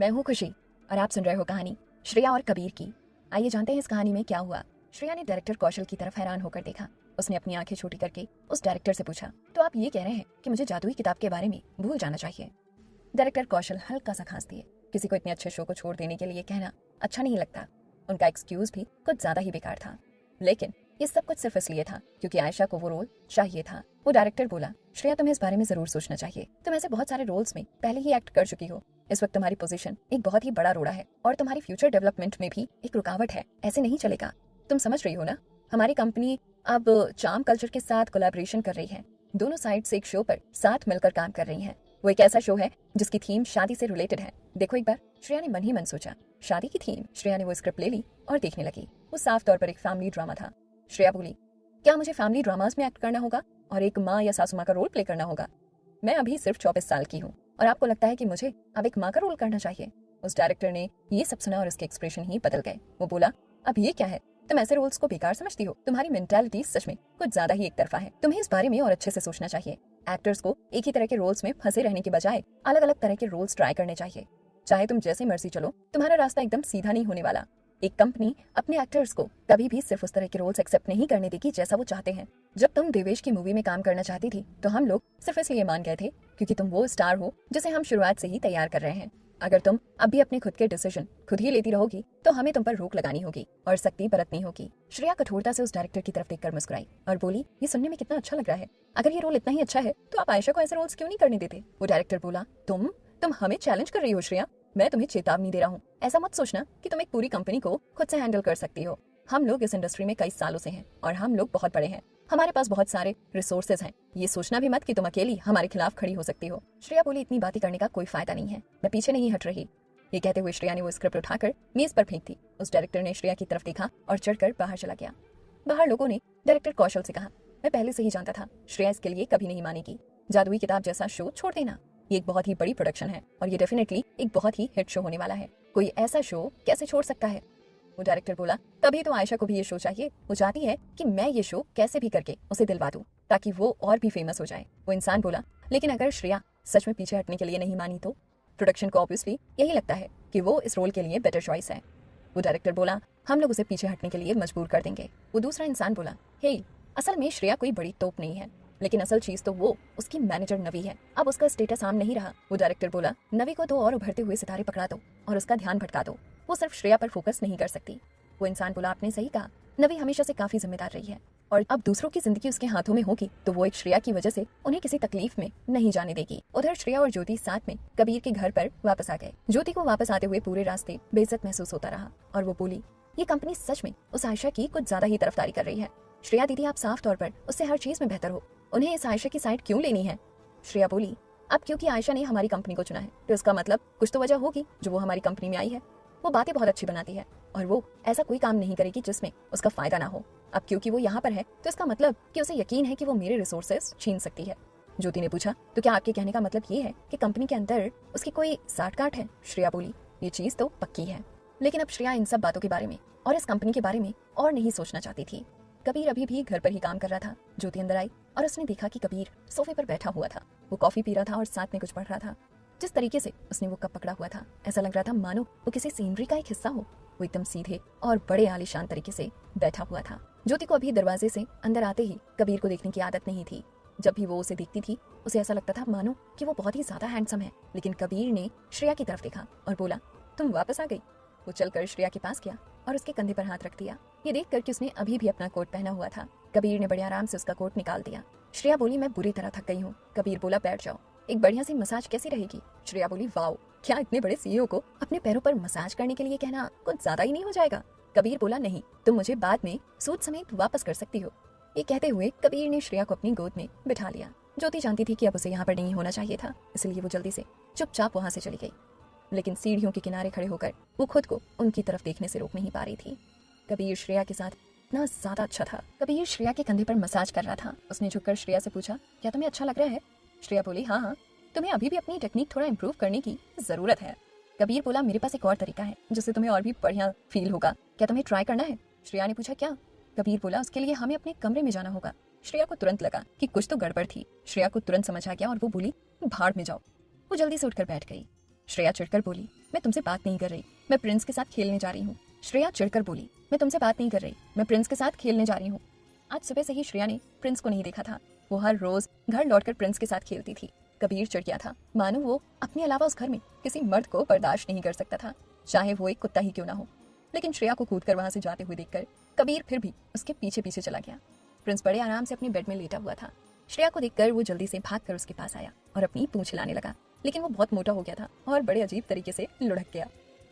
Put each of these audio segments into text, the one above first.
मैं हूँ खुशी और आप सुन रहे हो कहानी श्रेया और कबीर की। आइए जानते हैं इस कहानी में क्या हुआ। श्रेया ने डायरेक्टर कौशल की तरफ हैरान होकर देखा। उसने अपनी आंखें छोटी करके उस डायरेक्टर से पूछा, तो आप ये कह रहे हैं कि मुझे जादुई किताब के बारे में भूल जाना चाहिए? डायरेक्टर कौशल हल्का सा खांस दिए। किसी को इतने अच्छे शो को छोड़ देने के लिए कहना अच्छा नहीं लगता। उनका एक्सक्यूज भी कुछ ज्यादा ही बेकार था, लेकिन ये सब कुछ सिर्फ इसलिए था क्योंकि आयशा को वो रोल चाहिए था। वो डायरेक्टर बोला, श्रेया तुम्हें इस बारे में जरूर सोचना चाहिए। तुम ऐसे बहुत सारे रोल्स में पहले ही एक्ट कर चुकी हो। इस वक्त तुम्हारी पोजीशन एक बहुत ही बड़ा रोड़ा है और तुम्हारी फ्यूचर डेवलपमेंट में भी एक रुकावट है। ऐसे नहीं चलेगा। तुम समझ रही हो ना, हमारी कंपनी अब चार्म कल्चर के साथ कोलैबोरेशन कर रही है। दोनों साइड से एक शो पर साथ मिलकर काम कर रही हैं। वो एक ऐसा शो है जिसकी थीम शादी से रिलेटेड है। देखो एक बार, श्रेया ने मन ही मन सोचा, शादी की थीम। श्रेया ने वो स्क्रिप्ट ले ली और देखने लगी। वो साफ तौर पर एक फैमिली ड्रामा था। श्रेया बोली, क्या मुझे फैमिली ड्रामास में एक्ट करना होगा और एक माँ या सासू माँ का रोल प्ले करना होगा? मैं अभी सिर्फ 24 साल की हूँ और आपको लगता है कि मुझे अब एक माँ का रोल करना चाहिए? उस डायरेक्टर ने ये सब सुना और उसके एक्सप्रेशन ही बदल गए। वो बोला, अब ये क्या है? तुम ऐसे रोल्स को बेकार समझती हो? तुम्हारी मेंटालिटी सच में कुछ ज्यादा ही एक तरफा है। तुम्हें इस बारे में और अच्छे से सोचना चाहिए। एक्टर्स को एक ही तरह के रोल्स में फंसे रहने के बजाय अलग अलग तरह के रोल्स ट्राई करने चाहिए। चाहे तुम जैसे मर्जी चलो, तुम्हारा रास्ता एकदम सीधा नहीं होने वाला। एक कंपनी अपने एक्टर्स को कभी भी सिर्फ उस तरह के रोल्स एक्सेप्ट नहीं करने देगी जैसा वो चाहते हैं। जब तुम देवेश की मूवी में काम करना चाहती थी तो हम लोग सिर्फ इसलिए मान गए थे क्योंकि तुम वो स्टार हो जिसे हम शुरुआत से ही तैयार कर रहे हैं। अगर तुम अब भी अपने खुद के डिसीजन खुद ही लेती रहोगी तो हमें तुम पर रोक लगानी होगी और सख्ती बरतनी होगी। श्रेया कठोरता से उस डायरेक्टर की तरफ देखकर मुस्कुराई और बोली, ये सुनने में कितना अच्छा लग रहा है। अगर ये रोल इतना ही अच्छा है तो आप आयशा को ऐसे रोल्स क्यों नहीं करने देते? वो डायरेक्टर बोला, तुम हमें चैलेंज कर रही हो श्रेया। मैं तुम्हें चेतावनी दे रहा हूँ। ऐसा मत सोचना कि तुम एक पूरी कंपनी को खुद से हैंडल कर सकती हो। हम लोग इस इंडस्ट्री में कई सालों से हैं और हम लोग बहुत बड़े हैं। हमारे पास बहुत सारे रिसोर्सेज हैं। ये सोचना भी मत कि तुम अकेली हमारे खिलाफ खड़ी हो सकती हो। श्रेया बोली, इतनी बातें करने का कोई फायदा नहीं है। मैं पीछे नहीं हट रही। ये कहते हुए श्रेया ने वो स्क्रिप्ट उठाकर मेज पर फेंक दी। उस डायरेक्टर ने श्रेया की तरफ देखा और चढ़कर बाहर चला गया। बाहर लोगों ने डायरेक्टर कौशल से कहा, मैं पहले से ही जानता था श्रेया इसके लिए कभी नहीं मानेगी। जादुई किताब जैसा शो छोड़ देना। ये एक बहुत ही बड़ी प्रोडक्शन है और ये डेफिनेटली एक बहुत ही हिट शो होने वाला है। कोई ऐसा शो कैसे छोड़ सकता है? वो डायरेक्टर बोला, तभी तो आयशा को भी ये शो चाहिए। वो चाहती है कि मैं ये शो कैसे भी करके उसे दिलवा दूं ताकि वो और भी फेमस हो जाए। वो इंसान बोला, लेकिन अगर श्रेया सच में पीछे हटने के लिए नहीं मानी तो? प्रोडक्शन को ऑब्वियसली यही लगता है कि वो इस रोल के लिए बेटर चॉइस है। वो डायरेक्टर बोला, हम लोग उसे पीछे हटने के लिए मजबूर कर देंगे। वो दूसरा इंसान बोला, हे, असल में श्रेया कोई बड़ी तोप नहीं है, लेकिन असल चीज तो वो उसकी मैनेजर नवी है। अब उसका स्टेटस आम नहीं रहा। वो डायरेक्टर बोला, नवी को दो और उभरते हुए सितारे पकड़ा दो और उसका ध्यान भटका दो। वो सिर्फ श्रेया पर फोकस नहीं कर सकती। वो इंसान बोला, आपने सही कहा। नवी हमेशा से काफी जिम्मेदार रही है और अब दूसरों की जिंदगी उसके हाथों में होगी तो वो एक श्रेया की वजह से उन्हें किसी तकलीफ में नहीं जाने देगी। उधर श्रेया और ज्योति साथ में कबीर के घर पर वापस आ गए। ज्योति को वापस आते हुए पूरे रास्ते बेइज्जत महसूस होता रहा और वो बोली, ये कंपनी सच में उस आयशा की कुछ ज्यादा ही तरफदारी कर रही है। श्रेया दीदी, आप साफ तौर पर उससे हर चीज में बेहतर हो। उन्हें इस आयशा की साइड क्यों लेनी है? श्रेया बोली, अब क्योंकि आयशा ने हमारी कंपनी को चुना है तो इसका मतलब कुछ तो वजह होगी जो वो हमारी कंपनी में आई है। वो बातें बहुत अच्छी बनाती है और वो ऐसा कोई काम नहीं करेगी जिसमें उसका फायदा ना हो। अब क्योंकि वो यहाँ पर है तो इसका मतलब कि उसे यकीन है कि वो मेरे रिसोर्सेस छीन सकती है। ज्योति ने पूछा, तो क्या आपके कहने का मतलब ये है कि कंपनी के अंदर उसकी कोई साठगांठ है? श्रेया बोली, ये चीज तो पक्की है, लेकिन अब श्रेया इन सब बातों के बारे में और इस कंपनी के बारे में और नहीं सोचना चाहती थी। कबीर अभी भी घर पर ही काम कर रहा था। ज्योति अंदर आई और उसने देखा कि कबीर सोफे पर बैठा हुआ था। वो कॉफी पी रहा था और साथ में कुछ पढ़ रहा था। जिस तरीके से उसने वो कप पकड़ा हुआ था, ऐसा लग रहा था मानो वो किसी सीनरी का एक हिस्सा हो। वो एकदम सीधे और बड़े आलीशान तरीके से बैठा हुआ था। ज्योति को अभी दरवाजे से अंदर आते ही कबीर को देखने की आदत नहीं थी। जब भी वो उसे देखती थी उसे ऐसा लगता था मानो कि वो बहुत ही ज्यादा हैंडसम है। लेकिन कबीर ने श्रेया की तरफ देखा और बोला, तुम वापस आ गई? वो चलकर श्रेया के पास गया और उसके कंधे पर हाथ रख दिया। ये देखकर कि उसने अभी भी अपना कोट पहना हुआ था, कबीर ने बड़े आराम से उसका कोट निकाल दिया। श्रेया बोली, मैं बुरी तरह थक गई हूँ। कबीर बोला, बैठ जाओ, एक बढ़िया सी मसाज कैसी रहेगी? श्रेया बोली, वाओ, क्या इतने बड़े सीईओ को अपने पैरों पर मसाज करने के लिए कहना कुछ ज्यादा ही नहीं हो जाएगा? कबीर बोला, नहीं, तुम मुझे बाद में सूट समेत वापस कर सकती हो। ये कहते हुए कबीर ने श्रेया को अपनी गोद में बिठा लिया। ज्योति जानती थी कि अब उसे यहाँ पर नहीं होना चाहिए था, इसलिए वो जल्दी से चुपचाप वहां से चली गई। लेकिन सीढ़ियों के किनारे खड़े होकर वो खुद को उनकी तरफ देखने से रोक नहीं पा रही थी। कबीर श्रेया के साथ इतना ज्यादा अच्छा था। कबीर श्रेया के कंधे पर मसाज कर रहा था। उसने झुककर श्रेया से पूछा, क्या तुम्हें अच्छा लग रहा है? श्रेया बोली, हाँ हाँ, तुम्हें अभी भी अपनी टेक्निक थोड़ा इम्प्रूव करने की जरूरत है। कबीर बोला, मेरे पास एक और तरीका है जिससे तुम्हें और भी बढ़िया फील होगा, क्या तुम्हें ट्राई करना है? श्रेया ने पूछा, क्या? कबीर बोला, उसके लिए हमें अपने कमरे में जाना होगा। श्रेया को तुरंत लगा कि कुछ तो गड़बड़ थी। श्रेया को तुरंत समझ आ गया और वो बोली, भाड़ में जाओ। वो जल्दी से उठकर बैठ गई। श्रेया चिढ़कर बोली, मैं तुमसे बात नहीं कर रही, मैं प्रिंस के साथ खेलने जा रही हूँ। श्रेया चिढ़कर बोली, मैं तुमसे बात नहीं कर रही, मैं प्रिंस के साथ खेलने जा रही हूँ। आज सुबह से ही श्रेया ने प्रिंस को नहीं देखा था। वो हर रोज घर लौटकर प्रिंस के साथ खेलती थी। कबीर चिढ़ गया था, मानो वो अपने अलावा उस घर में किसी मर्द को बर्दाश्त नहीं कर सकता था, चाहे वो एक कुत्ता ही क्यों ना हो। लेकिन श्रेया को कूदकर वहां से जाते हुए देखकर कबीर फिर भी उसके पीछे पीछे चला गया। प्रिंस बड़े आराम से अपने बेड में लेटा हुआ था। श्रेया को देखकर वो जल्दी से भागकर उसके पास आया और अपनी पूंछ हिलाने लगा, लेकिन वो बहुत मोटा हो गया था और बड़े अजीब तरीके से लुढ़क गया।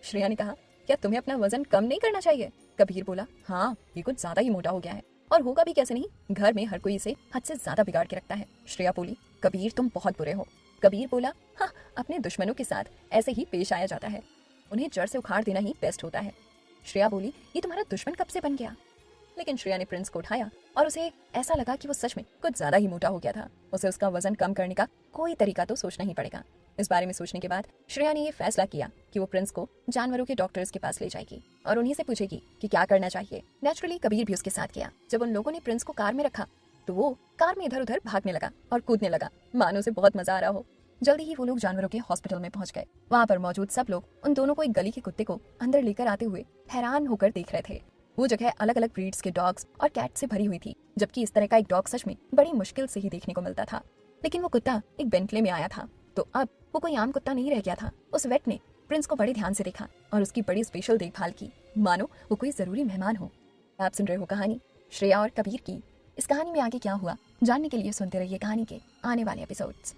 श्रेया ने कहा, क्या तुम्हें अपना वजन कम नहीं करना चाहिए? कबीर बोला, हाँ, ये कुछ ज्यादा ही मोटा हो गया है, और होगा भी कैसे नहीं, घर में हर कोई इसे हद से ज्यादा बिगाड़ के रखता है। श्रेया बोली, कबीर तुम बहुत बुरे हो। कबीर बोला, हाँ, अपने दुश्मनों के साथ ऐसे ही पेश आया जाता है, उन्हें जड़ से उखाड़ देना ही बेस्ट होता है। श्रेया बोली, ये तुम्हारा दुश्मन कब से बन गया? लेकिन श्रेया ने प्रिंस को उठाया और उसे ऐसा लगा कि वो सच में कुछ ज्यादा ही मोटा हो गया था। उसे उसका वजन कम करने का कोई तरीका तो सोचना ही पड़ेगा। इस बारे में सोचने के बाद श्रेया ने ये फैसला किया कि वो प्रिंस को जानवरों के डॉक्टर्स के पास ले जाएगी और उन्हीं से पूछेगी कि क्या करना चाहिए। नेचुरली कबीर भी उसके साथ गया। जब उन लोगों ने प्रिंस को कार में रखा तो वो कार में इधर उधर भागने लगा और कूदने लगा, मानो उसे बहुत मजा आ रहा हो। जल्दी ही वो लोग जानवरों के हॉस्पिटल में पहुंच गए। वहाँ पर मौजूद सब लोग उन दोनों को एक गली के कुत्ते को अंदर लेकर आते हुए हैरान होकर देख रहे थे। वो जगह अलग अलग ब्रीड्स के डॉग्स और कैट से भरी हुई थी, जबकि इस तरह का एक डॉग सच में बड़ी मुश्किल से ही देखने को मिलता था। लेकिन वो कुत्ता एक बेंटले में आया था, तो अब वो कोई आम कुत्ता नहीं रह गया था। उस वेट ने प्रिंस को बड़े ध्यान से देखा और उसकी बड़ी स्पेशल देखभाल की, मानो वो कोई जरूरी मेहमान हो। आप सुन रहे हो कहानी श्रेया और कबीर की। इस कहानी में आगे क्या हुआ जानने के लिए सुनते रहिए कहानी के आने वाले एपिसोड्स।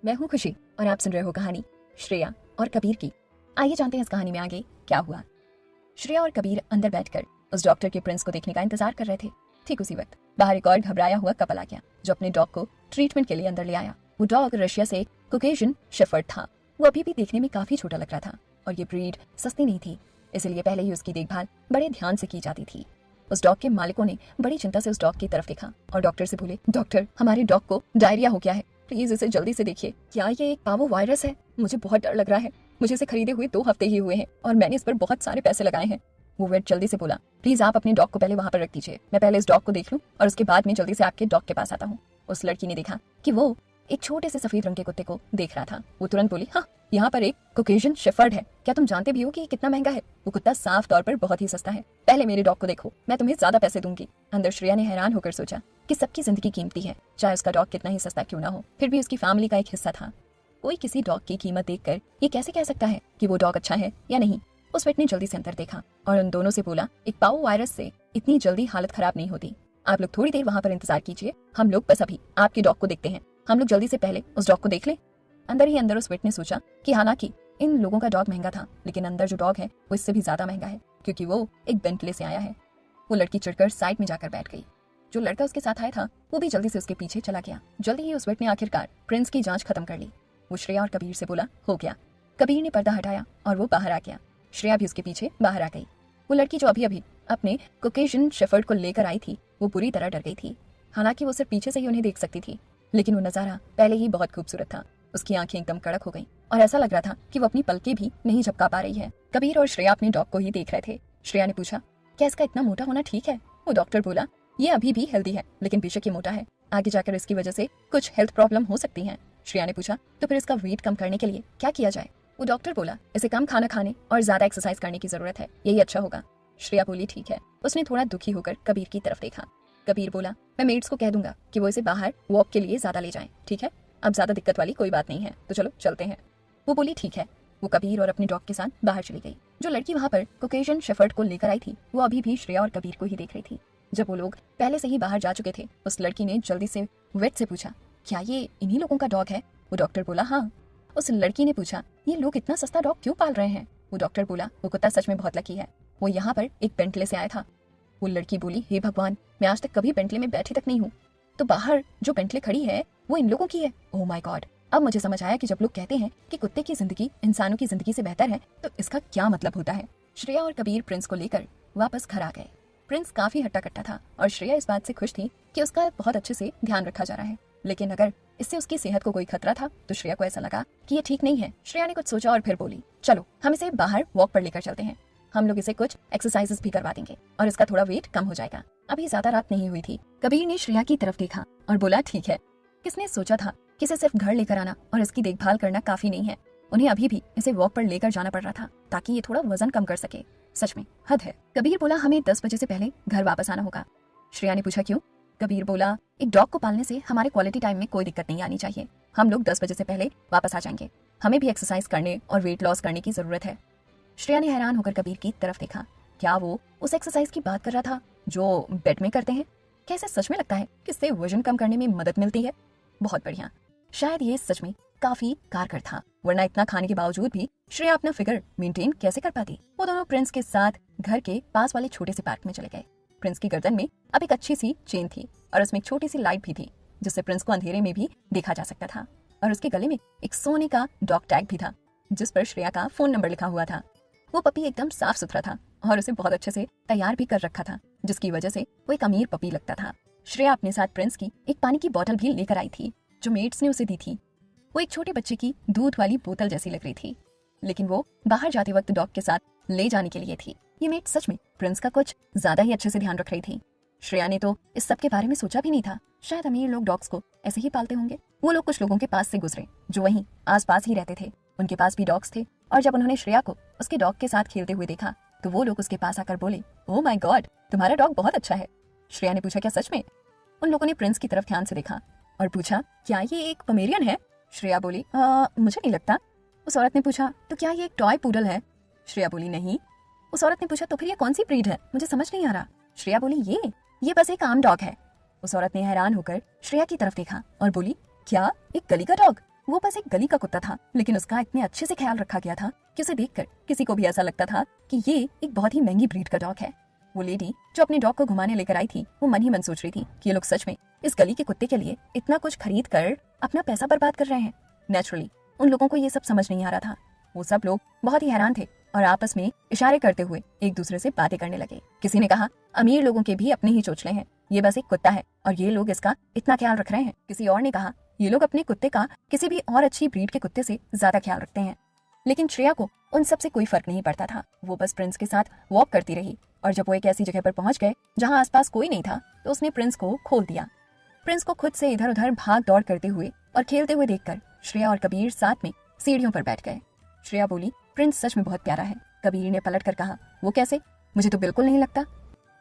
मैं हूँ खुशी और आप सुन रहे हो कहानी श्रेया और कबीर की। आइए जानते हैं इस कहानी में आगे क्या हुआ। श्रेया और कबीर अंदर बैठकर उस डॉक्टर के प्रिंस को देखने का इंतजार कर रहे थे। ठीक उसी वक्त बाहर एक और घबराया हुआ कपल आ गया, जो अपने डॉग को ट्रीटमेंट के लिए अंदर ले आया। वो डॉग रशिया से कोकेशियन शेफर्ड था। वो अभी भी देखने में काफी छोटा लग रहा था और ये ब्रीड सस्ती नहीं थी, इसलिए पहले ही उसकी देखभाल बड़े ध्यान से की जाती थी। उस डॉग के मालिकों ने बड़ी चिंता से उस डॉग की तरफ देखा और डॉक्टर से बोले, डॉक्टर, हमारे डॉग को डायरिया हो गया है, प्लीज इसे जल्दी से देखिए। क्या ये एक पावो वायरस है? मुझे बहुत डर लग रहा है। मुझे इसे खरीदे हुए 2 हफ्ते ही हुए हैं और मैंने इस पर बहुत सारे पैसे लगाए हैं। वो वेट जल्दी से बोला, प्लीज आप अपने डॉग को पहले वहां पर रख दीजिए, मैं पहले इस डॉग को देख लूं और उसके बाद में जल्दी से आपके डॉग के पास आता हूँ। उस लड़की ने देखा कि वो एक छोटे से सफेद रंग के कुत्ते को देख रहा था। वो तुरंत बोली, हाँ, यहाँ पर एक कोकेशियन शेफर्ड है। क्या तुम जानते भी हो कि ये कितना महंगा है? वो कुत्ता साफ तौर पर बहुत ही सस्ता है। पहले मेरे डॉग को देखो, मैं तुम्हें ज्यादा पैसे दूंगी। अंदर श्रेया ने हैरान होकर सोचा कि सबकी जिंदगी कीमती है, चाहे उसका डॉग कितना ही सस्ता क्यों ना हो, फिर भी उसकी फैमिली का एक हिस्सा था। कोई किसी डॉग की कीमत देखकर ये कैसे कह सकता है कि वो डॉग अच्छा है या नहीं? उस वेट ने जल्दी से अंदर देखा और उन दोनों से बोला, एक पाओ वायरस से इतनी जल्दी हालत खराब नहीं होती। आप लोग थोड़ी देर वहां पर इंतजार कीजिए, हम लोग बस अभी आपके डॉग को देखते हैं। हम लोग जल्दी से पहले उस डॉग को देख लें। अंदर ही अंदर उस वेट ने सोचा कि हालांकि इन लोगों का डॉग महंगा था, लेकिन अंदर जो डॉग है वो इससे भी ज्यादा महंगा है, क्योंकि वो एक बेंटले से आया है। वो लड़की चिढ़कर साइड में जाकर बैठ गई। जो लड़का उसके साथ आया था वो भी जल्दी से उसके पीछे चला गया। जल्दी ही उस वेट ने आखिरकार प्रिंस की जांच खत्म कर ली। वो श्रेया और कबीर से बोला, हो गया। कबीर ने पर्दा हटाया और वो बाहर आ गया। श्रेया भी उसके पीछे बाहर आ गई। वो लड़की जो अभी अभी अपने कोकेशियन शेफर्ड को लेकर आई थी, वो बुरी तरह डर गई थी। हालांकि वो सिर्फ पीछे से ही उन्हें देख सकती थी, लेकिन वो नजारा पहले ही बहुत खूबसूरत था। उसकी आंखें एकदम कड़क हो गई और ऐसा लग रहा था कि वो अपनी पलकें भी नहीं झपका पा रही है। कबीर और श्रेया अपने डॉग को ही देख रहे थे। श्रेया ने पूछा, क्या इसका इतना मोटा होना ठीक है? वो डॉक्टर बोला, ये अभी भी हेल्दी है, लेकिन बेशक ये मोटा है, आगे जाकर इसकी वजह से कुछ हेल्थ प्रॉब्लम हो सकती है। श्रेया ने पूछा, तो फिर इसका वेट कम करने के लिए क्या किया जाए? वो डॉक्टर बोला, इसे कम खाना खाने और ज्यादा एक्सरसाइज करने की जरूरत है, यही अच्छा होगा। श्रेया बोली, ठीक है। उसने थोड़ा दुखी होकर कबीर की तरफ देखा। कबीर बोला, मैं मेड्स को कह दूंगा कि वो इसे बाहर वॉक के लिए ज्यादा ले जाएं, ठीक है? अब ज्यादा दिक्कत वाली कोई बात नहीं है, तो चलो चलते हैं। वो बोली, ठीक है। वो कबीर और अपने डॉग के साथ बाहर चली गई। जो लड़की वहां पर कोकेशियन शेफर्ड को लेकर आई थी, वो अभी भी श्रेया और कबीर को ही देख रही थी। जब वो लोग पहले से ही बाहर जा चुके थे, उस लड़की ने जल्दी से वेट से पूछा, क्या ये इन्हीं लोगों का डॉग है? वो डॉक्टर बोला, हाँ। उस लड़की ने पूछा, ये लोग इतना सस्ता डॉग क्यों पाल रहे हैं? वो डॉक्टर बोला, वो कुत्ता सच में बहुत लकी है, वो यहाँ पर एक बेंटले से आया था। वो लड़की बोली, हे भगवान, मैं आज तक कभी बेंटले में बैठी तक नहीं हूँ, तो बाहर जो बेंटले खड़ी है वो इन लोगों की है। ओह माय गॉड, अब मुझे समझ आया कि जब लोग कहते हैं कि कुत्ते की जिंदगी इंसानों की जिंदगी से बेहतर है, तो इसका क्या मतलब होता है। श्रेया और कबीर प्रिंस को लेकर वापस घर आ गए। प्रिंस काफी हट्टा कट्टा था और श्रेया इस बात से खुश थी कि उसका बहुत अच्छे से ध्यान रखा जा रहा है, लेकिन अगर इससे उसकी सेहत को कोई खतरा था तो श्रेया को ऐसा लगा कि ये ठीक नहीं है। श्रेया ने कुछ सोचा और फिर बोली, चलो हम इसे बाहर वॉक पर लेकर चलते हैं, हम लोग इसे कुछ एक्सरसाइजेस भी करवा देंगे और इसका थोड़ा वेट कम हो जाएगा। अभी ज्यादा रात नहीं हुई थी। कबीर ने श्रेया की तरफ देखा और बोला, ठीक है। किसने सोचा था कि इसे सिर्फ घर लेकर आना और इसकी देखभाल करना काफी नहीं है। उन्हें अभी भी इसे वॉक पर लेकर जाना पड़ रहा था ताकि ये थोड़ा वजन कम कर सके। सच में हद है। कबीर बोला, हमें 10 बजे से पहले घर वापस आना होगा। श्रेया ने पूछा, क्यों? कबीर बोला, एक डॉग को पालने से हमारे क्वालिटी टाइम में कोई दिक्कत नहीं आनी चाहिए। हम लोग 10 बजे से पहले वापस आ जाएंगे। हमें भी एक्सरसाइज करने और वेट लॉस करने की जरूरत है। श्रेया ने हैरान होकर कबीर की तरफ देखा। क्या वो उस एक्सरसाइज की बात कर रहा था जो बेड में करते हैं? क्या इसे सच में लगता है कि इससे वजन कम करने में मदद मिलती है? बहुत बढ़िया। शायद ये सच में काफी कारगर था, वरना इतना खाने के बावजूद भी श्रेया अपना फिगर मेंटेन कैसे कर पाती। वो दोनों प्रिंस के साथ घर के पास वाले छोटे से पार्क में चले गए। प्रिंस की गर्दन में अब एक अच्छी सी चेन थी और उसमें एक छोटी सी लाइट भी थी जिससे प्रिंस को अंधेरे में भी देखा जा सकता था। और उसके गले में एक सोने का डॉग टैग भी था जिस पर श्रेया का फोन नंबर लिखा हुआ था। वो पपी एकदम साफ सुथरा था और उसे बहुत अच्छे से तैयार भी कर रखा था, जिसकी वजह से वो एक अमीर पपी लगता था। श्रेया अपने साथ प्रिंस की एक पानी की बोतल भी लेकर आई थी जो मेड्स ने उसे दी थी। वो एक छोटे बच्चे की दूध वाली बोतल जैसी लग रही थी, लेकिन वो बाहर जाते वक्त डॉग के साथ ले जाने के लिए थी। ये मेड सच में प्रिंस का कुछ ज्यादा ही अच्छे से ध्यान रख रही थी। श्रेया ने तो इस सब के बारे में सोचा भी नहीं था। शायद अमीर लोग डॉग्स को ऐसे ही पालते होंगे। वो लोग कुछ लोगों के पास से गुजरे जो वहीं आसपास ही रहते थे। उनके पास भी डॉग्स थे और जब उन्होंने श्रेया को उसके डॉग के साथ खेलते हुए देखा तो वो लोग उसके पास आकर बोले, ओह माय गॉड, तुम्हारा डॉग बहुत अच्छा है। श्रेया ने पूछा, क्या सच में? उन लोगों ने प्रिंस की तरफ ध्यान से देखा और पूछा, क्या ये एक पोमेरियन है? श्रेया बोली, मुझे नहीं लगता। उस औरत ने पूछा, तो क्या ये एक टॉय पूडल है? श्रेया बोली, नहीं। उस औरत ने पूछा, तो फिर ये कौन सी ब्रीड है? मुझे समझ नहीं आ रहा। श्रेया बोली, ये बस एक आम डॉग है। उस औरत ने हैरान होकर श्रेया की तरफ देखा और बोली, क्या एक गली का डॉग? वो बस एक गली का कुत्ता था, लेकिन उसका इतने अच्छे से ख्याल रखा गया था कि उसे देखकर किसी को भी ऐसा लगता था कि ये एक बहुत ही महंगी ब्रीड का डॉग है। वो लेडी जो अपने डॉग को घुमाने लेकर आई थी, वो मन ही मन सोच रही थी कि ये लोग सच में इस गली के कुत्ते के लिए इतना कुछ खरीद कर अपना पैसा बर्बाद कर रहे हैं। नेचुरली उन लोगों को ये सब समझ नहीं आ रहा था। वो सब लोग बहुत ही हैरान थे और आपस में इशारे करते हुए एक दूसरे से बातें करने लगे। किसी ने कहा, अमीर लोगों के भी अपने ही चोचले हैं, ये बस एक कुत्ता है और ये लोग इसका इतना ख्याल रख रहे हैं। किसी और ने कहा, ये लोग अपने कुत्ते का किसी भी और अच्छी ब्रीड के कुत्ते से ज्यादा ख्याल रखते हैं। लेकिन श्रेया को उन सब से कोई फर्क नहीं पड़ता था। वो बस प्रिंस के साथ वॉक करती रही और जब वो एक ऐसी जगह पर पहुंच गए जहां आसपास कोई नहीं था तो उसने प्रिंस को खोल दिया। प्रिंस को खुद से इधर उधर भाग दौड़ करते हुए और खेलते हुए देखकर श्रेया और कबीर साथ में सीढ़ियों पर बैठ गए। श्रेया बोली, प्रिंस सच में बहुत प्यारा है। कबीर ने पलट कर कहा, वो कैसे? मुझे तो बिल्कुल नहीं लगता।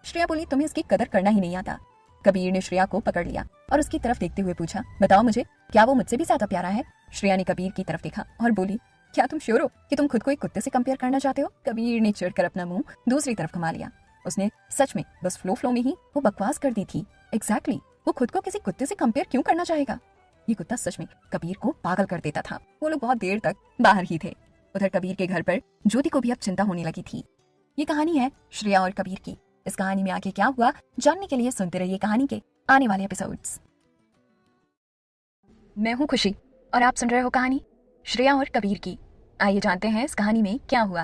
श्रेया बोली, तुम्हें इसकी कदर करना ही नहीं आता। कबीर ने श्रेया को पकड़ लिया और उसकी तरफ देखते हुए पूछा, बताओ मुझे, क्या वो मुझसे भी ज्यादा प्यारा है? श्रेया ने कबीर की तरफ देखा और बोली, क्या तुम श्योर हो कि तुम खुद को एक कुत्ते से कंपेयर करना चाहते हो? कबीर ने चिढ़कर अपना मुंह दूसरी तरफ घुमा लिया। उसने सच में बस फ्लो में ही वो बकवास कर दी थी। एग्जैक्टली, वो खुद को किसी कुत्ते से कंपेयर क्यों करना चाहेगा? ये कुत्ता सच में कबीर को पागल कर देता था। वो लोग बहुत देर तक बाहर ही थे। उधर कबीर के घर पर ज्योति को भी अब चिंता होने लगी थी। ये कहानी है श्रेया और कबीर की। इस कहानी में आगे क्या हुआ जानने के लिए सुनते रहिए कहानी के आने वाले एपिसोड्स। मैं हूँ खुशी और आप सुन रहे हो कहानी श्रेया और कबीर की। आइए जानते हैं इस कहानी में क्या हुआ।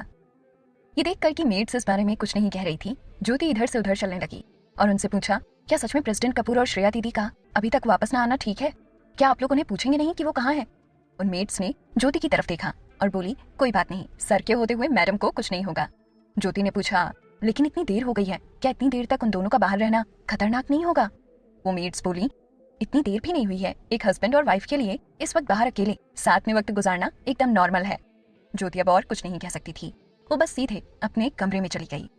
ये देखकर कि मेड्स इस बारे में कुछ नहीं कह रही थी, ज्योति इधर से उधर चलने लगी और उनसे पूछा, क्या सच में प्रेसिडेंट कपूर और श्रेया दीदी का अभी तक वापस ना आना ठीक है? क्या आप लोग उन्हें पूछेंगे नहीं कि वो कहाँ है? उन मेड्स ने ज्योति की तरफ देखा और बोली, कोई बात नहीं, सर के होते हुए मैडम को कुछ नहीं होगा। ज्योति ने पूछा, लेकिन इतनी देर हो गई है, क्या इतनी देर तक उन दोनों का बाहर रहना खतरनाक नहीं होगा? वो मेड्स बोली, इतनी देर भी नहीं हुई है, एक हस्बैंड और वाइफ के लिए इस वक्त बाहर अकेले साथ में वक्त गुजारना एकदम नॉर्मल है। ज्योति अब और कुछ नहीं कह सकती थी। वो बस सीधे अपने कमरे में चली गई।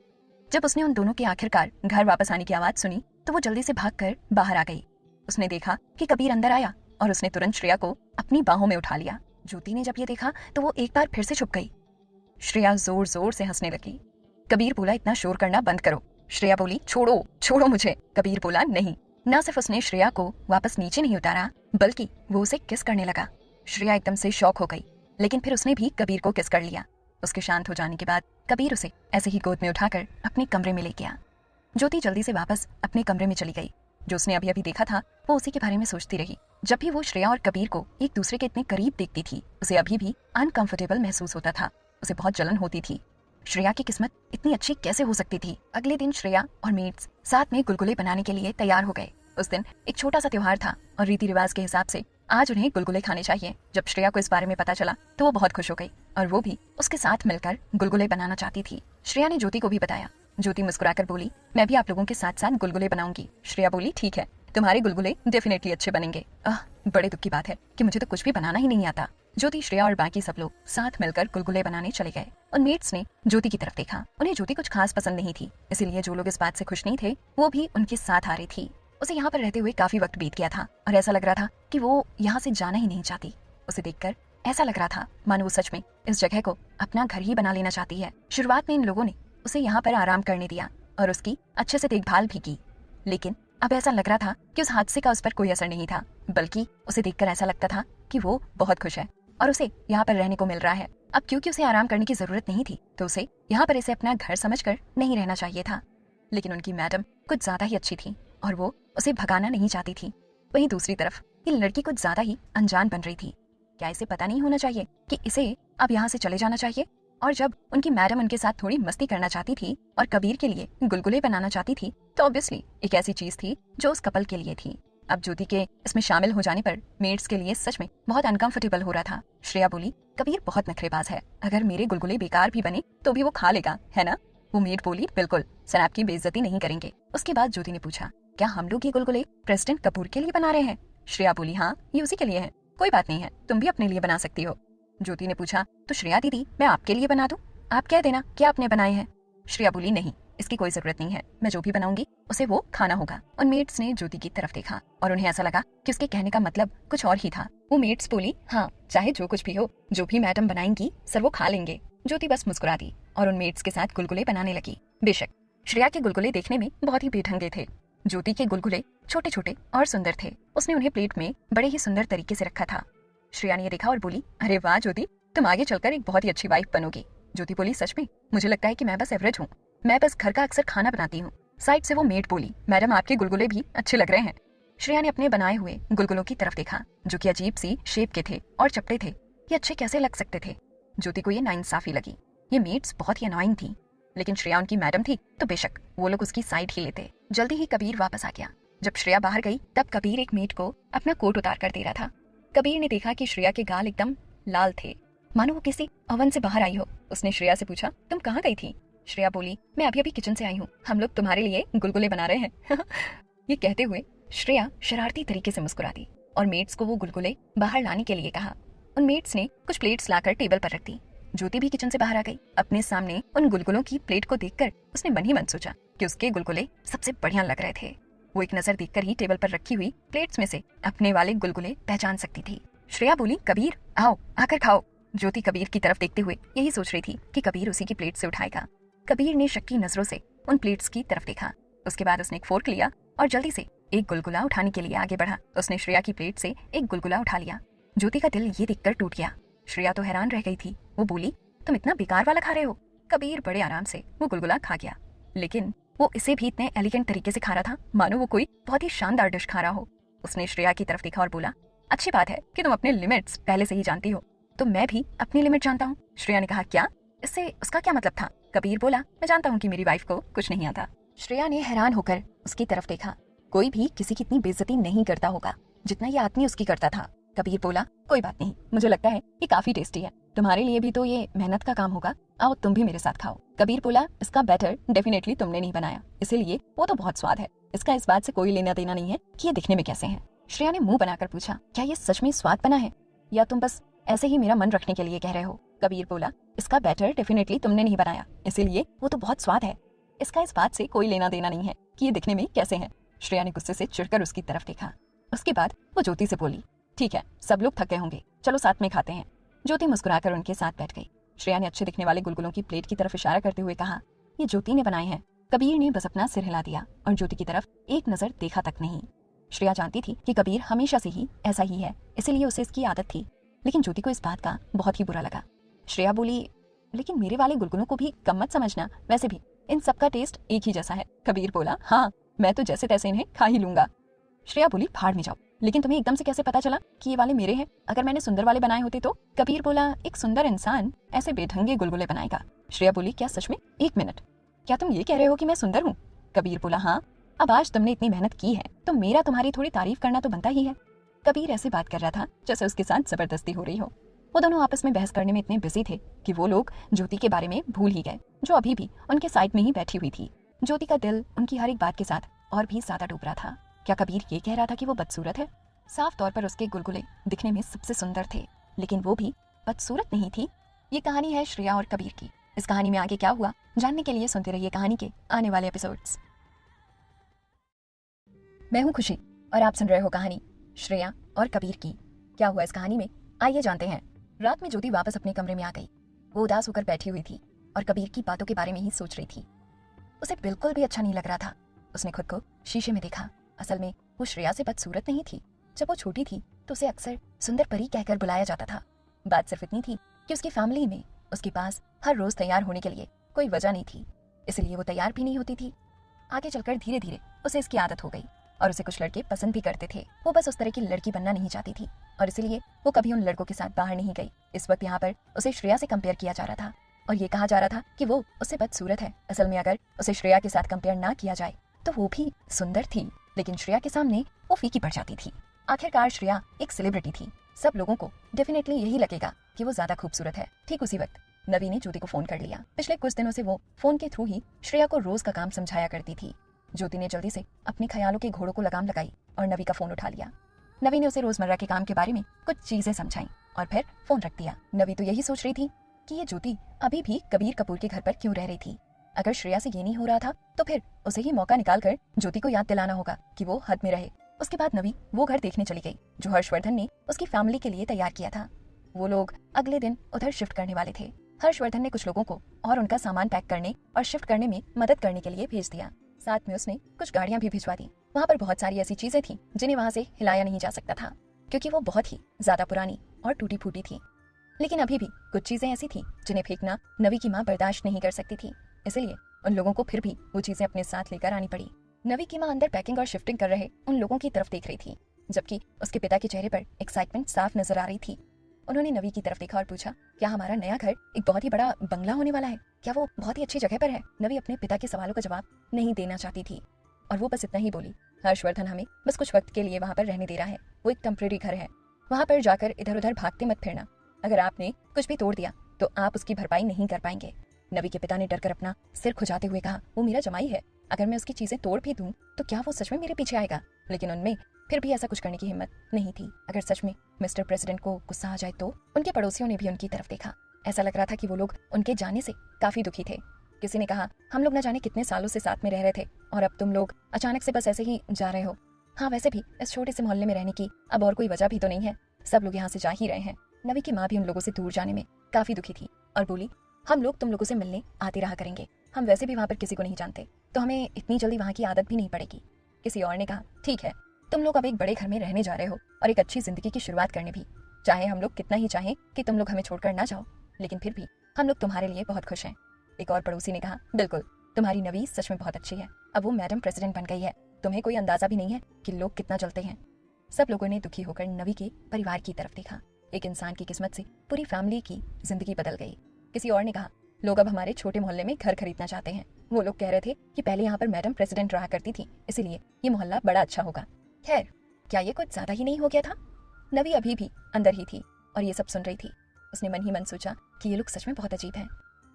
जब उसने उन दोनों के आखिरकार घर वापस आने की आवाज सुनी तो वो जल्दी से भागकर बाहर आ गई। उसने देखा कि कबीर अंदर आया और उसने तुरंत श्रेया को अपनी बाहों में उठा लिया। ज्योति ने जब ये देखा तो वो एक बार फिर से छुप गई। श्रेया जोर जोर से हंसने लगी। कबीर बोला, इतना शोर करना बंद करो। श्रेया बोली, छोड़ो छोड़ो मुझे। कबीर बोला, नहीं। न सिर्फ उसने श्रेया को वापस नीचे नहीं उतारा बल्कि वो उसे किस करने लगा। श्रेया एकदम से शॉक हो गई, लेकिन फिर उसने भी कबीर को किस कर लिया। उसके शांत हो जाने के बाद कबीर उसे ऐसे ही गोद में उठाकर अपने कमरे में ले गया। ज्योति जल्दी से वापस अपने कमरे में चली गई। जो उसने अभी अभी देखा था वो उसी के बारे में सोचती रही। जब भी वो श्रेया और कबीर को एक दूसरे के इतने करीब देखती थी उसे अभी भी अनकंफर्टेबल महसूस होता था। उसे बहुत जलन होती थी। श्रेया की किस्मत इतनी अच्छी कैसे हो सकती थी? अगले दिन श्रेया और मेड्स साथ में गुलगुले बनाने के लिए तैयार हो गए। उस दिन एक छोटा सा त्योहार था और रीति रिवाज के हिसाब से आज उन्हें गुलगुले खाने चाहिए। जब श्रेया को इस बारे में पता चला तो वो बहुत खुश हो गई और वो भी उसके साथ मिलकर गुलगुले बनाना चाहती थी। श्रेया ने ज्योति को भी बताया। ज्योति मुस्कुराकर बोली, मैं भी आप लोगों के साथ साथ गुलगुले बनाऊंगी। श्रेया बोली, ठीक है। तुम्हारे गुलगुले डेफिनेटली अच्छे बनेंगे। बड़े दुख की बात है कि मुझे तो कुछ भी बनाना ही नहीं आता। ज्योति, श्रेया और बाकी सब लोग साथ मिलकर गुलगुले बनाने चले गए। उन मेट्स ने ज्योति की तरफ देखा। उन्हें ज्योति कुछ खास पसंद नहीं थी, इसीलिए जो लोग इस बात से खुश नहीं थे वो भी उनके साथ आ रही थी। उसे यहाँ पर रहते हुए काफी वक्त बीत गया था और ऐसा लग रहा था कि वो यहाँ से जाना ही नहीं चाहती। उसे देखकर ऐसा लग रहा था मानो वो सच में इस जगह को अपना घर ही बना लेना चाहती है। शुरुआत में इन लोगों ने उसे यहाँ पर आराम करने दिया और उसकी अच्छे से देखभाल भी की, लेकिन अब ऐसा लग रहा था कि उस हादसे का उस पर कोई असर नहीं था, बल्कि उसे देखकर ऐसा लगता था कि वो बहुत खुश है और उसे यहाँ पर रहने को मिल रहा है। अब क्योंकि उसे आराम करने की जरूरत नहीं थी तो उसे यहाँ पर इसे अपना घर समझकर नहीं रहना चाहिए था। लेकिन उनकी मैडम कुछ ज्यादा ही अच्छी थी और वो उसे भगाना नहीं चाहती थी। वहीं दूसरी तरफ ये लड़की कुछ ज्यादा ही अनजान बन रही थी। क्या इसे पता नहीं होना चाहिए कि इसे अब यहाँ से चले जाना चाहिए? और जब उनकी मैडम उनके साथ थोड़ी मस्ती करना चाहती थी और कबीर के लिए गुलगुले बनाना चाहती थी तो ऑब्वियसली एक ऐसी चीज थी जो उस कपल के लिए थी। अब ज्योति के इसमें शामिल हो जाने पर मेड्स के लिए सच में बहुत अनकंफर्टेबल हो रहा था। श्रेया बोली, कबीर बहुत नखरेबाज है, अगर मेरे गुलगुले बेकार भी बने तो भी वो खा लेगा, है ना? वो मेड बोली, बिल्कुल, सर आपकी बेइज्जती नहीं करेंगे। उसके बाद ज्योति ने पूछा, क्या हम लोग ये गुलगुले प्रेसिडेंट कपूर के लिए बना रहे हैं? श्रेया बोली, हाँ, ये उसी के लिए है। कोई बात नहीं है, तुम भी अपने लिए बना सकती हो। ज्योति ने पूछा, तो श्रेया दीदी मैं आपके लिए बना दूं? आप कह देना क्या आपने बनाए हैं। श्रेया बोली, नहीं, इसकी कोई जरूरत नहीं है, मैं जो भी बनाऊंगी उसे वो खाना होगा। उन मेट्स ने ज्योति की तरफ देखा और उन्हें ऐसा लगा कि उसके कहने का मतलब कुछ और ही था। वो मेट्स बोली, हाँ, चाहे जो कुछ भी हो, जो भी मैडम बनाएंगी सर वो खा लेंगे। ज्योति बस मुस्कुरा दी और उन मेट्स के साथ गुलगुले बनाने लगी। बेशक श्रेया के गुलगुले देखने में बहुत ही बेढंगे थे। ज्योति के गुलगुले छोटे छोटे और सुंदर थे। उसने उन्हें प्लेट में बड़े ही सुंदर तरीके से रखा था। श्रेया ने ये देखा और बोली, अरे वाह ज्योति, तुम आगे चलकर एक बहुत ही अच्छी वाइफ बनोगी। ज्योति बोली, सच में? मुझे लगता है कि मैं बस एवरेज हूँ, मैं बस घर का अक्सर खाना बनाती हूँ। साइड से वो मेड बोली, मैडम आपके गुलगुले भी अच्छे लग रहे हैं। श्रेया ने अपने बनाए हुए गुलगुलों की तरफ देखा जो कि अजीब सी शेप के थे और चपटे थे। ये अच्छे कैसे लग सकते थे? ज्योति को ये नाइंसाफी लगी। ये मेड्स बहुत ही अनोइंग थी, लेकिन श्रेया उनकी मैडम थी तो बेशक वो लोग उसकी साइड ही लेते। जल्दी ही कबीर वापस आ गया। जब श्रेया बाहर गई तब कबीर एक मेड को अपना कोट उतार कर दे रहा था। कबीर ने देखा कि श्रेया के गाल एकदम लाल थे, मानो वो किसी ओवन से बाहर आई हो। उसने श्रेया से पूछा, तुम कहाँ गई थी? श्रेया बोली, मैं अभी अभी किचन से आई हूँ, हम लोग तुम्हारे लिए गुलगुले बना रहे हैं। ये कहते हुए श्रेया शरारती तरीके से मुस्कुरा दी और मेड्स को वो गुलगुले बाहर लाने के लिए कहा। उन मेड्स ने कुछ प्लेट्स लाकर टेबल पर रख दी। ज्योति भी किचन से बाहर आ गई। अपने सामने उन गुलगुलों की प्लेट को देखकर उसने मन ही मन सोचा कि उसके गुलगुले सबसे बढ़िया लग रहे थे। वो एक नजर देखकर ही टेबल पर रखी हुई प्लेट्स में से अपने वाले गुलगुले पहचान सकती थी। श्रेया बोली, कबीर आओ, आकर खाओ। ज्योति कबीर की तरफ देखते हुए यही सोच रही थी कि कबीर उसी की प्लेट से उठाएगा। कबीर ने शक की नजरों से उन प्लेट्स की तरफ देखा। उसके बाद उसने एक फोर्क लिया और जल्दी से एक गुलगुला उठाने के लिए आगे बढ़ा। उसने श्रेया की प्लेट से एक गुलगुला उठा लिया। ज्योति का दिल ये देखकर टूट गया। श्रेया तो हैरान रह गई थी। वो बोली, तुम इतना बेकार वाला खा रहे हो? कबीर बड़े आराम से वो गुलगुला खा गया, लेकिन वो इसे भी इतने एलिगेंट तरीके से खा रहा था मानो वो कोई बहुत ही शानदार डिश खा रहा हो। उसने श्रेया की तरफ देखा और बोला, अच्छी बात है कि तुम अपने लिमिट्स पहले से ही जानती हो, तो मैं भी अपनी लिमिट जानता हूँ। श्रेया ने कहा, क्या? इससे उसका क्या मतलब था? कबीर बोला, मैं जानता हूँ कि मेरी वाइफ को कुछ नहीं आता। श्रेया ने हैरान होकर उसकी तरफ देखा। कोई भी किसी की इतनी बेइज्जती नहीं करता होगा जितना ये आदमी उसकी करता था। कबीर बोला, कोई बात नहीं, मुझे लगता है ये काफी टेस्टी है, तुम्हारे लिए भी तो ये मेहनत का काम होगा, आओ तुम भी मेरे साथ खाओ। कबीर बोला, इसका बैटर डेफिनेटली तुमने नहीं बनाया, इसीलिए वो तो बहुत स्वाद है, इसका इस बात से कोई लेना देना नहीं है कि ये दिखने में कैसे हैं। श्रेया ने मुंह बनाकर पूछा, क्या ये सच में स्वाद बना है या तुम बस ऐसे ही मेरा मन रखने के लिए कह रहे हो? कबीर बोला, इसका बैटर डेफिनेटली तुमने नहीं बनाया, इसीलिए वो तो बहुत स्वाद है, इसका इस बात से कोई लेना देना नहीं है कि ये दिखने में कैसे है। श्रेया ने गुस्से से चिढ़कर उसकी तरफ देखा। उसके बाद वो ज्योति से बोली, ठीक है, सब लोग थके होंगे, चलो साथ में खाते हैं। ज्योति मुस्कुराकर उनके साथ बैठ गई। श्रेया ने अच्छे दिखने वाले गुलगुलों की प्लेट की तरफ इशारा करते हुए कहा, ये ज्योति ने बनाए हैं। कबीर ने बस अपना सिर हिला दिया और ज्योति की तरफ एक नजर देखा तक नहीं। श्रेया जानती थी कि कबीर हमेशा से ही ऐसा ही है, इसीलिए उसे इसकी आदत थी, लेकिन ज्योति को इस बात का बहुत ही बुरा लगा। श्रेया बोली, लेकिन मेरे वाले गुलगुलों को भी कम मत समझना, वैसे भी इन सबका टेस्ट एक ही जैसा है। कबीर बोला, हाँ, मैं तो जैसे तैसे इन्हें खा ही लूंगा। श्रेया बोली, भाड़ में जाओ, लेकिन तुम्हें एकदम से कैसे पता चला कि ये वाले मेरे हैं? अगर मैंने सुंदर वाले बनाए होते तो? कबीर बोला, एक सुंदर इंसान ऐसे बेढंगे गुलगुले बनाएगा। श्रेया बोली, क्या सच में? एक मिनट, क्या तुम ये कह रहे हो कि मैं सुंदर हूँ? कबीर बोला, हाँ, अब आज तुमने इतनी मेहनत की है तो मेरा तुम्हारी थोड़ी तारीफ करना तो बनता ही है। कबीर ऐसे बात कर रहा था जैसे उसके साथ जबरदस्ती हो रही हो। वो दोनों आपस में बहस करने में इतने बिजी थे कि वो लोग ज्योति के बारे में भूल ही गए, जो अभी भी उनके साइड में ही बैठी हुई थी। ज्योति का दिल उनकी हर एक बात के साथ और भी ज्यादा डूब रहा था, क्या कबीर ये कह रहा था कि वो बदसूरत है? साफ तौर पर उसके गुलगुले दिखने में सबसे सुंदर थे, लेकिन वो भी बदसूरत नहीं थी। ये कहानी है श्रेया और कबीर की। इस कहानी में आगे क्या हुआ जानने के लिए सुनते रहिए कहानी के आने वाले एपिसोड्स। मैं हूं खुशी और आप सुन रहे हो कहानी श्रेया और कबीर की। क्या हुआ इस कहानी में, आइए जानते हैं। रात में ज्योति वापस अपने कमरे में आ गई। वो उदास होकर बैठी हुई थी और कबीर की बातों के बारे में ही सोच रही थी। उसे बिल्कुल भी अच्छा नहीं लग रहा था। उसने खुद को शीशे में देखा। असल में वो श्रेया से बदसूरत नहीं थी। जब वो छोटी थी तो उसे अक्सर सुंदर परी कहकर बुलाया जाता था। बात सिर्फ इतनी थी कि उसकी फैमिली में उसके पास हर रोज तैयार होने के लिए कोई वजह नहीं थी, इसलिए वो तैयार भी नहीं होती थी। आगे चलकर धीरे धीरे उसे इसकी आदत हो गई और उसे कुछ लड़के पसंद भी करते थे। वो बस उस तरह की लड़की बनना नहीं चाहती थी और इसीलिए वो कभी उन लड़कों के साथ बाहर नहीं गई। इस वक्त यहाँ पर उसे श्रेया से कंपेयर किया जा रहा था और ये कहा जा रहा था कि वो उससे बदसूरत है। असल में अगर उसे श्रेया के साथ कंपेयर ना किया जाए तो वो भी सुंदर थी, लेकिन श्रेया के सामने वो फीकी पड़ जाती थी। आखिरकार श्रेया एक सेलिब्रिटी थी। सब लोगों को डेफिनेटली यही लगेगा कि वो ज्यादा खूबसूरत है। ठीक उसी वक्त नवी ने ज्योति को फोन कर लिया। पिछले कुछ दिनों से वो फोन के थ्रू ही श्रेया को रोज का काम समझाया करती थी। ज्योति ने जल्दी से अपने ख्यालों के घोड़ों को लगाम लगाई और नवी का फोन उठा लिया। नवी ने उसे रोजमर्रा के काम के बारे में कुछ चीजें समझाई और फिर फोन रख दिया। नवी तो यही सोच रही थी कि ये ज्योति अभी भी कबीर कपूर के घर पर क्यों रह रही थी। अगर श्रेया से ये नहीं हो रहा था तो फिर उसे ही मौका निकालकर ज्योति को याद दिलाना होगा कि वो हद में रहे। उसके बाद नवी वो घर देखने चली गई जो हर्षवर्धन ने उसकी फैमिली के लिए तैयार किया था। वो लोग अगले दिन उधर शिफ्ट करने वाले थे। हर्षवर्धन ने कुछ लोगों को और उनका सामान पैक करने और शिफ्ट करने में मदद करने के लिए भेज दिया। साथ में उसने कुछ गाड़ियां भी भिजवा दी। वहाँ पर बहुत सारी ऐसी चीजें थी जिन्हें वहाँ से हिलाया नहीं जा सकता था क्योंकि वो बहुत ही ज्यादा पुरानी और टूटी फूटी थी। लेकिन अभी भी कुछ चीजें ऐसी थी जिन्हें फेंकना नवी की माँ बर्दाश्त नहीं कर सकती थी, इसलिए उन लोगों को फिर भी वो चीजें अपने साथ लेकर आनी पड़ी। नवी की माँ अंदर पैकिंग और शिफ्टिंग कर रहे उन लोगों की तरफ देख रही थी, जबकि उसके पिता के चेहरे पर एक्साइटमेंट साफ नजर आ रही थी। उन्होंने नवी की तरफ देखा और पूछा, क्या हमारा नया घर एक बहुत ही बड़ा बंगला होने वाला है? क्या वो बहुत ही अच्छी जगह पर है? नवी अपने पिता के सवालों का जवाब नहीं देना चाहती थी और वो बस इतना ही बोली, हर्षवर्धन हमें बस कुछ वक्त के लिए वहाँ पर रहने दे रहा है। वो एक टेम्परेरी घर है, वहाँ पर जाकर इधर उधर भागते मत फिरना। अगर आपने कुछ भी तोड़ दिया तो आप उसकी भरपाई नहीं कर पाएंगे। नवी के पिता ने डरकर अपना सिर खुजाते हुए कहा, वो मेरा जमाई है, अगर मैं उसकी चीजें तोड़ भी दूं तो क्या वो सच में मेरे पीछे आएगा? लेकिन उनमें फिर भी ऐसा कुछ करने की हिम्मत नहीं थी। अगर सच में मिस्टर प्रेसिडेंट को गुस्सा आ जाए तो? उनके पड़ोसियों ने भी उनकी तरफ देखा। ऐसा लग रहा था कि वो लोग उनके जाने से काफी दुखी थे। किसी ने कहा, हम लोग न जाने कितने सालों से साथ में रह रहे थे और अब तुम लोग अचानक से बस ऐसे ही जा रहे हो। हाँ, वैसे भी इस छोटे से मोहल्ले में रहने की अब और कोई वजह भी तो नहीं है, सब लोग यहाँ से जा ही रहे हैं। नवी की माँ भी उन लोगों से दूर जाने में काफी दुखी थी और बोली, हम लोग तुम लोगों से मिलने आते रहा करेंगे। हम वैसे भी वहाँ पर किसी को नहीं जानते तो हमें इतनी जल्दी वहाँ की आदत भी नहीं पड़ेगी। किसी और ने कहा, ठीक है, तुम लोग अब एक बड़े घर में रहने जा रहे हो और एक अच्छी जिंदगी की शुरुआत करने भी। चाहे हम लोग कितना ही चाहें कि तुम लोग हमें छोड़कर ना जाओ, लेकिन फिर भी हम लोग तुम्हारे लिए बहुत खुश हैं। एक और पड़ोसी ने कहा, बिल्कुल, तुम्हारी नवी सच में बहुत अच्छी है। अब वो मैडम प्रेसिडेंट बन गई है, तुम्हें कोई अंदाजा भी नहीं है कि लोग कितना जलते हैं। सब लोगों ने दुखी होकर नवी के परिवार की तरफ देखा। एक इंसान की किस्मत से पूरी फैमिली की जिंदगी बदल गई। किसी और ने कहा, लोग अब हमारे छोटे मोहल्ले में घर खरीदना चाहते हैं। वो लोग कह रहे थे कि पहले यहाँ पर मैडम प्रेसिडेंट रहा करती थी, इसीलिए ये मोहल्ला बड़ा अच्छा होगा। खैर, क्या ये कुछ ज्यादा ही नहीं हो गया था? नवी अभी भी अंदर ही थी और ये सब सुन रही थी। उसने मन ही मन सोचा कि ये लोग सच में बहुत अजीब हैं।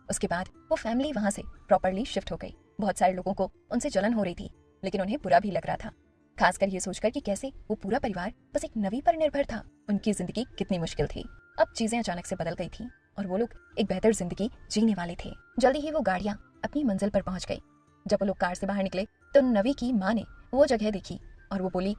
उसके बाद वो फैमिली वहाँ से प्रॉपरली शिफ्ट हो गई। बहुत सारे लोगों को उनसे जलन हो रही थी, लेकिन उन्हें बुरा भी लग रहा था, खासकर ये सोचकर कि कैसे वो पूरा परिवार बस एक नवी पर निर्भर था। उनकी जिंदगी कितनी मुश्किल थी। अब चीजें अचानक से बदल गई थी और वो लोग एक बेहतर जिंदगी जीने वाले थे। जल्दी ही वो गाड़ियां अपनी मंजिल पर पहुंच गई। जब वो लोग कार से बाहर निकले तो नवी की माँ ने वो जगह देखी और वो बोली,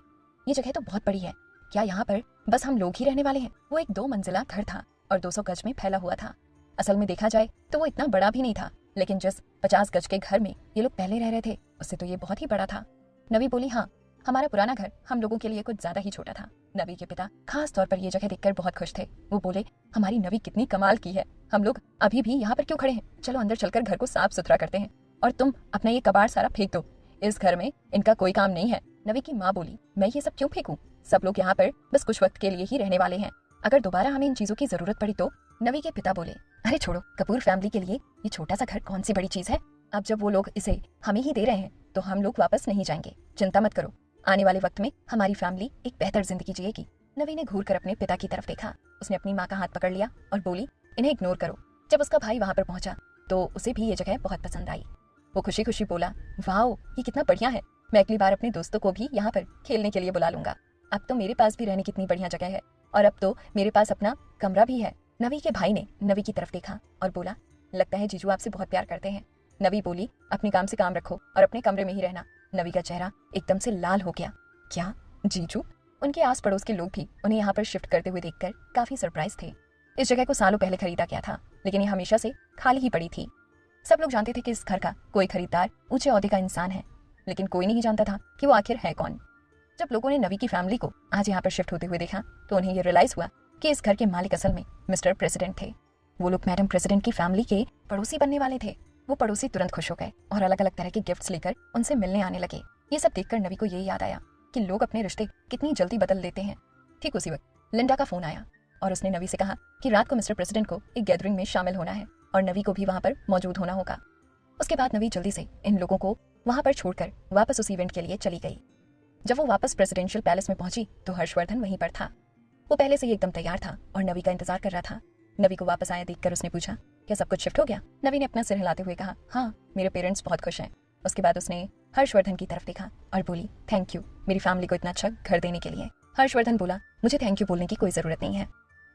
ये जगह तो बहुत बड़ी है, क्या यहाँ पर बस हम लोग ही रहने वाले हैं? वो एक 2 मंजिला घर था और 200 गज में फैला हुआ था। असल में देखा जाए तो वो इतना बड़ा भी नहीं था, लेकिन जिस 50 गज के घर में ये लोग पहले रह रहे थे उससे तो ये बहुत ही बड़ा था। नवी बोली, हाँ, हमारा पुराना घर हम लोगों के लिए कुछ ज्यादा ही छोटा था। नवी के पिता खास तौर पर ये जगह देखकर बहुत खुश थे। वो बोले, हमारी नवी कितनी कमाल की है, हम लोग अभी भी यहाँ पर क्यों खड़े हैं? चलो अंदर चलकर घर को साफ सुथरा करते हैं और तुम अपना ये कबाड़ सारा फेंक दो, इस घर में इनका कोई काम नहीं है। नवी की माँ बोली, मैं ये सब क्यों फेंकूं? सब लोग यहाँ पर बस कुछ वक्त के लिए ही रहने वाले हैं, अगर दोबारा हमें इन चीजों की जरूरत पड़ी तो? नवी के पिता बोले, अरे छोड़ो, कपूर फैमिली के लिए ये छोटा सा घर कौन सी बड़ी चीज है? अब जब वो लोग इसे हमें ही दे रहे हैं तो हम लोग वापस नहीं जाएंगे, चिंता मत करो, आने वाले वक्त में हमारी फैमिली एक बेहतर जिंदगी जिएगी। नवी ने घूर कर अपने पिता की तरफ देखा। उसने अपनी माँ का हाथ पकड़ लिया और बोली, इन्हें इग्नोर करो। जब उसका भाई वहाँ पर पहुंचा तो उसे भी ये जगह बहुत पसंद आई। वो खुशी खुशी बोला, वाओ, ये कितना बढ़िया है, मैं अगली बार अपने दोस्तों को भी यहाँ पर खेलने के लिए बुला लूंगा। अब तो मेरे पास भी रहने की इतनी बढ़िया जगह है और अब तो मेरे पास अपना कमरा भी है। नवी के भाई ने नवी की तरफ देखा और बोला, लगता है जीजू आपसे बहुत प्यार करते हैं। नवी बोली, अपने काम से काम रखो और अपने कमरे में ही रहना। नवी का चेहरा एकदम से लाल हो गया। क्या जीजू? उनके आस पड़ोस के लोग भी उन्हें यहाँ पर शिफ्ट करते हुए देखकर काफी सरप्राइज थे। इस जगह को सालों पहले खरीदा गया था, लेकिन ये हमेशा से खाली ही पड़ी थी। सब लोग जानते थे कि इस घर का कोई खरीदार ऊंचे ओहदे का इंसान है, लेकिन कोई नहीं जानता था कि वो आखिर है कौन। जब लोगों ने नवी की फैमिली को आज यहाँ पर शिफ्ट होते हुए देखा तो उन्हें ये रियलाइज हुआ कि इस घर के मालिक असल में मिस्टर प्रेसिडेंट थे। वो लोग मैडम प्रेसिडेंट की फैमिली के पड़ोसी बनने वाले थे। वो पड़ोसी तुरंत खुश हो गए और अलग अलग तरह के गिफ्ट्स लेकर उनसे मिलने आने लगे। ये सब देखकर नवी को यही याद आया कि लोग अपने रिश्ते कितनी जल्दी बदल देते हैं। ठीक उसी वक्त लिंडा का फोन आया और उसने नवी से कहा कि रात को मिस्टर प्रेसिडेंट को एक गैदरिंग में शामिल होना है और नवी को भी वहां पर मौजूद होना होगा। उसके बाद नवी जल्दी से इन लोगों को वहां पर छोड़कर वापस उस इवेंट के लिए चली गई। जब वो वापस प्रेसिडेंशियल पैलेस में पहुंची तो हर्षवर्धन वहीं पर था। वो पहले से ही एकदम तैयार था और नवी का इंतजार कर रहा था। नवी को वापस आया देखकर उसने पूछा, क्या सब कुछ शिफ्ट हो गया? नवी ने अपना सिर हिलाते हुए कहा, हाँ, मेरे पेरेंट्स बहुत खुश हैं। उसके बाद उसने हर्षवर्धन की तरफ देखा और बोली, थैंक यू मेरी फैमिली को इतना अच्छा घर देने के लिए। हर्षवर्धन बोला, मुझे थैंक यू बोलने की कोई जरूरत नहीं है।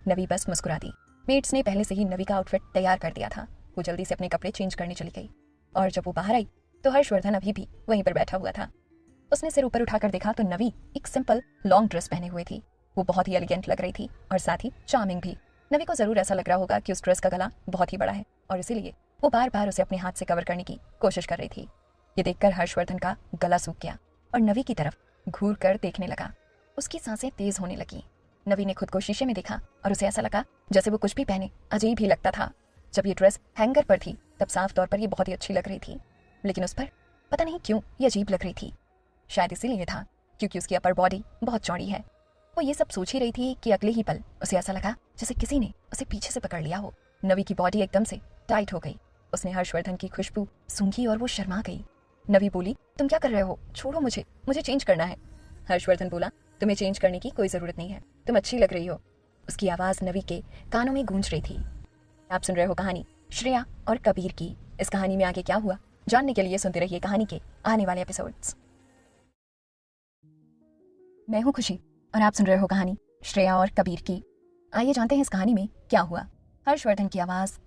नवी बस मुस्कुरा दी। मेट्स ने पहले से ही नवी का आउटफिट तैयार कर दिया था। वो जल्दी से अपने कपड़े चेंज करने चली गई और जब वो बाहर आई तो हर्षवर्धन अभी भी वहीं पर बैठा हुआ था। उसने सिर ऊपर उठाकर देखा तो नवी एक सिंपल लॉन्ग ड्रेस पहने हुए थी। वो बहुत ही एलिगेंट लग रही थी और साथ ही चार्मिंग भी। नवी को जरूर ऐसा लग रहा होगा कि उस ड्रेस का गला बहुत ही बड़ा है और इसीलिए वो बार बार उसे अपने हाथ से कवर करने की कोशिश कर रही थी। ये देखकर हर्षवर्धन का गला सूख गया और नवी की तरफ घूर कर देखने लगा। उसकी सांसें तेज होने लगी। नवी ने खुद को शीशे में देखा और उसे ऐसा लगा जैसे वो कुछ भी पहने अजीब ही लगता था। जब ये ड्रेस हैंगर पर थी तब साफ तौर पर ये बहुत ही अच्छी लग रही थी, लेकिन उस पर पता नहीं क्यों ये अजीब लग रही थी। शायद इसीलिए था क्योंकि उसकी अपर बॉडी बहुत चौड़ी है। वो ये सब सोच ही रही थी कि अगले ही पल उसे ऐसा लगा जैसे किसी ने उसे पीछे से पकड़ लिया हो। नवी की बॉडी एकदम से टाइट हो गई। उसने हर्षवर्धन की खुशबू सूंघी और वो शर्मा गई। नवी बोली, तुम क्या कर रहे हो? छोड़ो मुझे, मुझे चेंज करना है। हर्षवर्धन बोला, तुम्हें चेंज करने की कोई जरूरत नहीं है, तुम अच्छी लग रही हो। उसकी आवाज नवी के कानों में गूंज रही थी। आप सुन रहे हो कहानी श्रेया और कबीर की। इस कहानी में आगे क्या हुआ जानने के लिए सुनते रहिए कहानी के आने वाले एपिसोड्स। मैं हूं खुशी और आप सुन रहे हो कहानी श्रेया और कबीर की। आइए जानते हैं इस कहानी में क्या हुआ। हर्षवर्धन की आवाज